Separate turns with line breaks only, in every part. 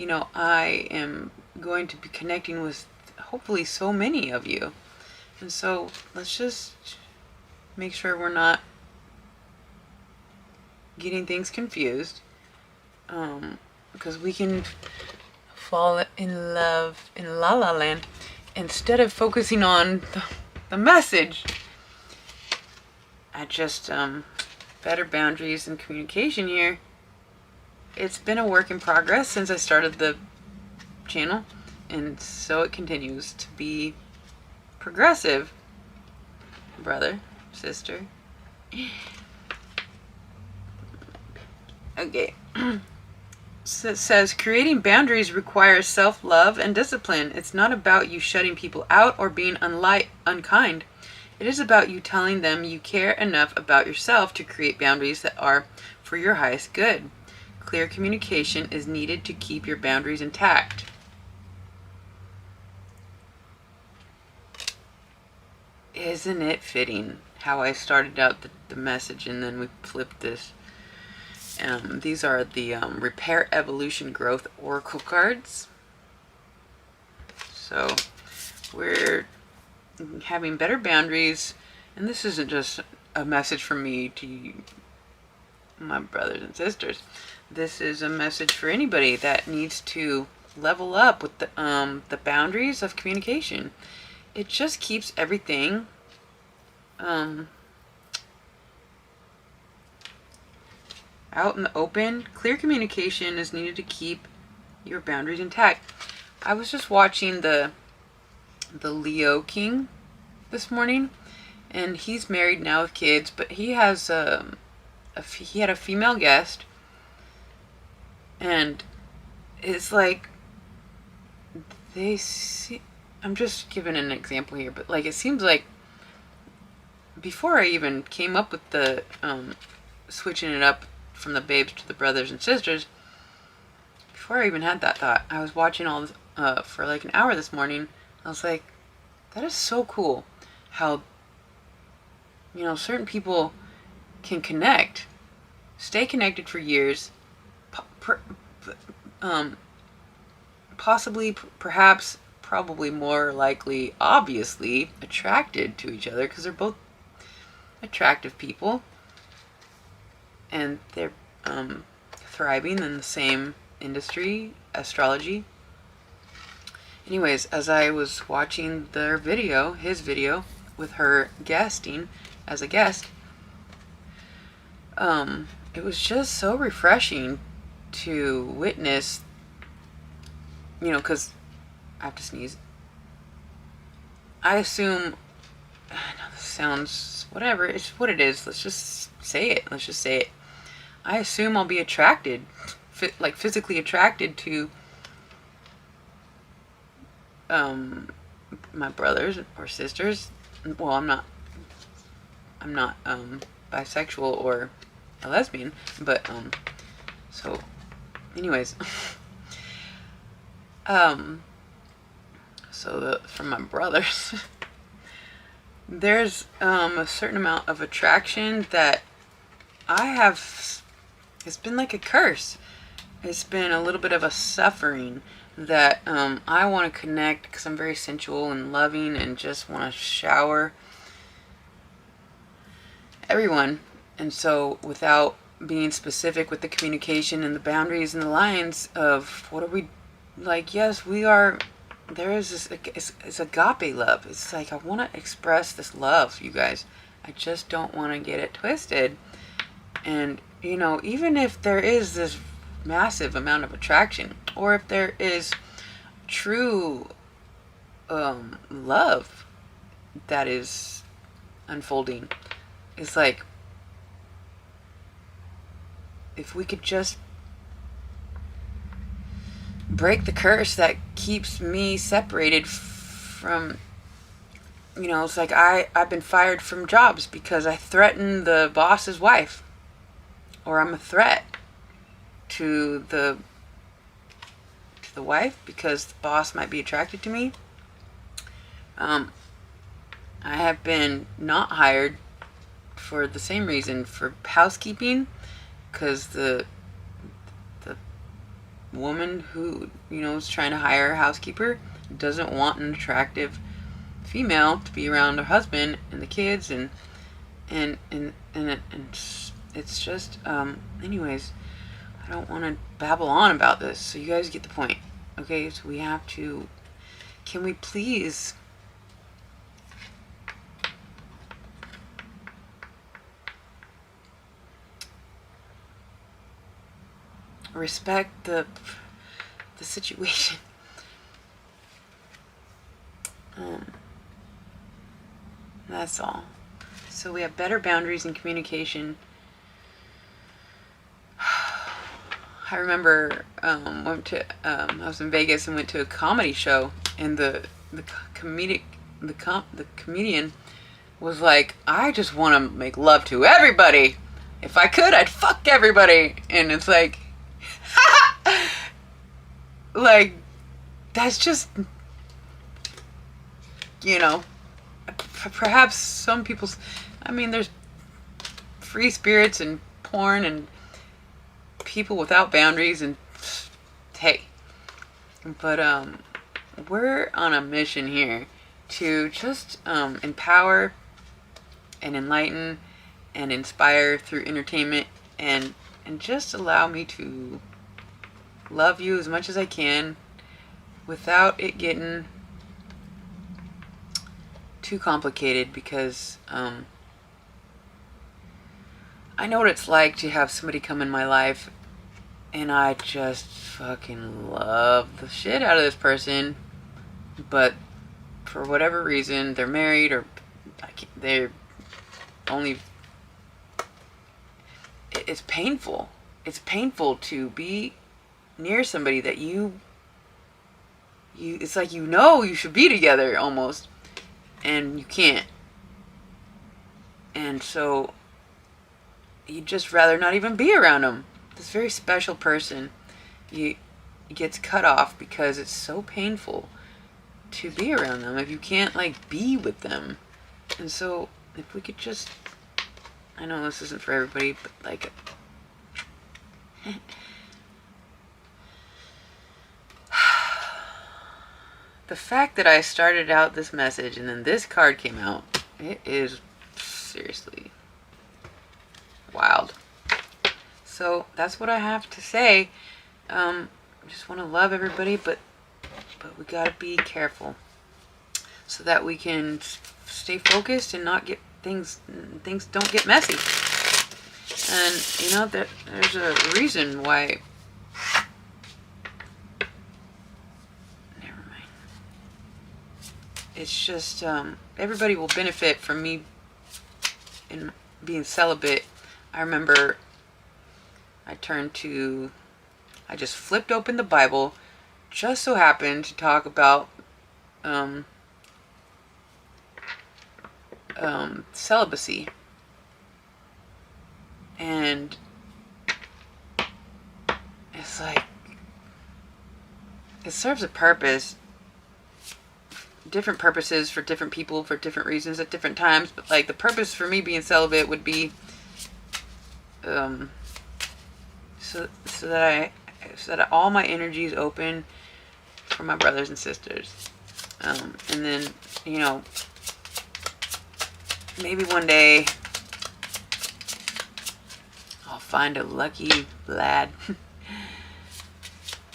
I am going to be connecting with hopefully so many of you. And so let's just make sure we're not getting things confused. Because we can fall in love in La La Land instead of focusing on the message. I just, better boundaries and communication here. It's been a work in progress since I started the channel, and so it continues to be progressive, brother, sister. Okay. So it says, creating boundaries requires self-love and discipline. It's not about you shutting people out or being unkind. It is about you telling them you care enough about yourself to create boundaries that are for your highest good. Clear communication is needed to keep your boundaries intact. Isn't it fitting how I started out the message and then we flipped this? These are the Repair, Evolution, Growth Oracle cards. So we're having better boundaries, and this isn't just a message from me to you, my brothers and sisters. This is a message for anybody that needs to level up with the boundaries of communication. It just keeps everything out in the open. Clear communication is needed to keep your boundaries intact. I was just watching the Leo King this morning, and he's married now with kids, but he has he had a female guest, and it's like I'm just giving an example here, but like it seems like before I even came up with the switching it up from the babes to the brothers and sisters, before I even had that thought, I was watching all this for like an hour this morning. I was like, that is so cool how, certain people can stay connected for years, possibly, perhaps, probably more likely, obviously, attracted to each other because they're both attractive people, and they're thriving in the same industry, astrology. Anyways, as I was watching his video with her guesting as a guest, it was just so refreshing to witness, because I have to sneeze. I assume, I know this sounds whatever, it's what it is. Let's just say it. I assume I'll be attracted, physically attracted to my brothers or sisters. Well, I'm not bisexual or a lesbian, but so anyways, from my brothers, there's a certain amount of attraction that I have. It's been like a curse. It's been a little bit of a suffering that I want to connect because I'm very sensual and loving and just want to shower everyone. And so without being specific with the communication and the boundaries and the lines of what are we like, yes, we are, there is this, it's agape love. It's like I want to express this love, you guys. I just don't want to get it twisted. And even if there is this massive amount of attraction, or if there is true love that is unfolding, it's like if we could just break the curse that keeps me separated from, it's like I've been fired from jobs because I threatened the boss's wife, or I'm a threat to the wife because the boss might be attracted to me. I have been not hired for the same reason, for housekeeping, because the woman who, is trying to hire a housekeeper, doesn't want an attractive female to be around her husband and the kids, and it's just, anyways, I don't want to babble on about this, so you guys get the point. Okay, so we have to, can we please respect the situation? That's all. So we have better boundaries and communication. I remember I was in Vegas and went to a comedy show, and the comedian was like, I just want to make love to everybody. If I could, I'd fuck everybody. And it's like, like, that's just, perhaps some people's, there's free spirits and porn and people without boundaries, and hey, but we're on a mission here to just empower and enlighten and inspire through entertainment, and just allow me to love you as much as I can without it getting too complicated, because I know what it's like to have somebody come in my life and I just fucking love the shit out of this person, but for whatever reason they're married, or they're only, it's painful. It's painful to be near somebody that you it's like, you should be together almost, and you can't. And so you'd just rather not even be around them. This very special person, he gets cut off because it's so painful to be around them if you can't, like, be with them. And so if we could just, I know this isn't for everybody, but like, the fact that I started out this message and then this card came out, it is seriously wild. So that's what I have to say. I just want to love everybody, but we gotta be careful so that we can stay focused and not get things don't get messy. And there's a reason why. Never mind. It's just everybody will benefit from me in being celibate. I remember I just flipped open the Bible, just so happened to talk about celibacy, and it's like, it serves a purpose, different purposes for different people for different reasons at different times, but like the purpose for me being celibate would be so that all my energy is open for my brothers and sisters, and then maybe one day I'll find a lucky lad.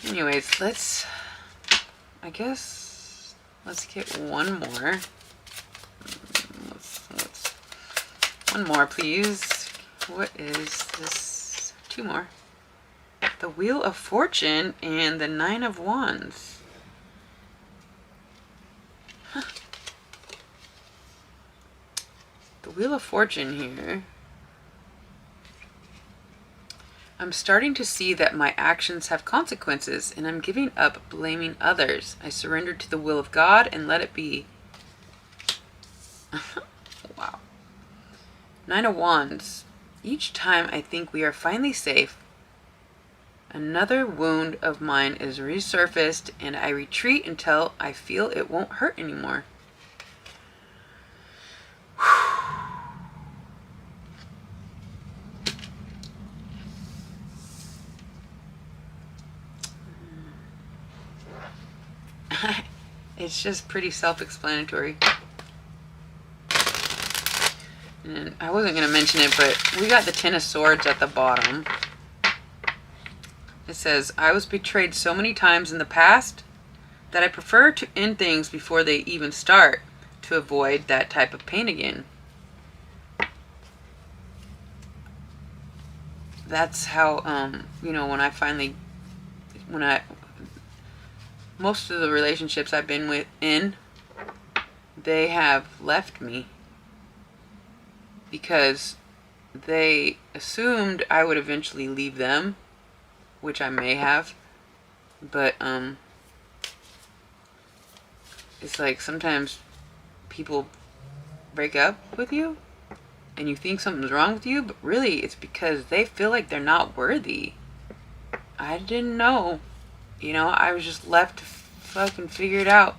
Anyways, let's get one more. One more, please. What is this? Two more. The Wheel of Fortune and the Nine of Wands. Huh. The Wheel of Fortune here. I'm starting to see that my actions have consequences, and I'm giving up blaming others. I surrender to the will of God and let it be. Wow. Nine of Wands. Each time I think we are finally safe, another wound of mine is resurfaced, and I retreat until I feel it won't hurt anymore. It's just pretty self-explanatory. And I wasn't going to mention it, but we got the Ten of Swords at the bottom. It says, I was betrayed so many times in the past that I prefer to end things before they even start to avoid that type of pain again. That's how, you know, most of the relationships I've been in, they have left me because they assumed I would eventually leave them, which I may have, but it's like sometimes people break up with you and you think something's wrong with you, but really it's because they feel like they're not worthy. I didn't know. You know, I was just left to fucking figure it out.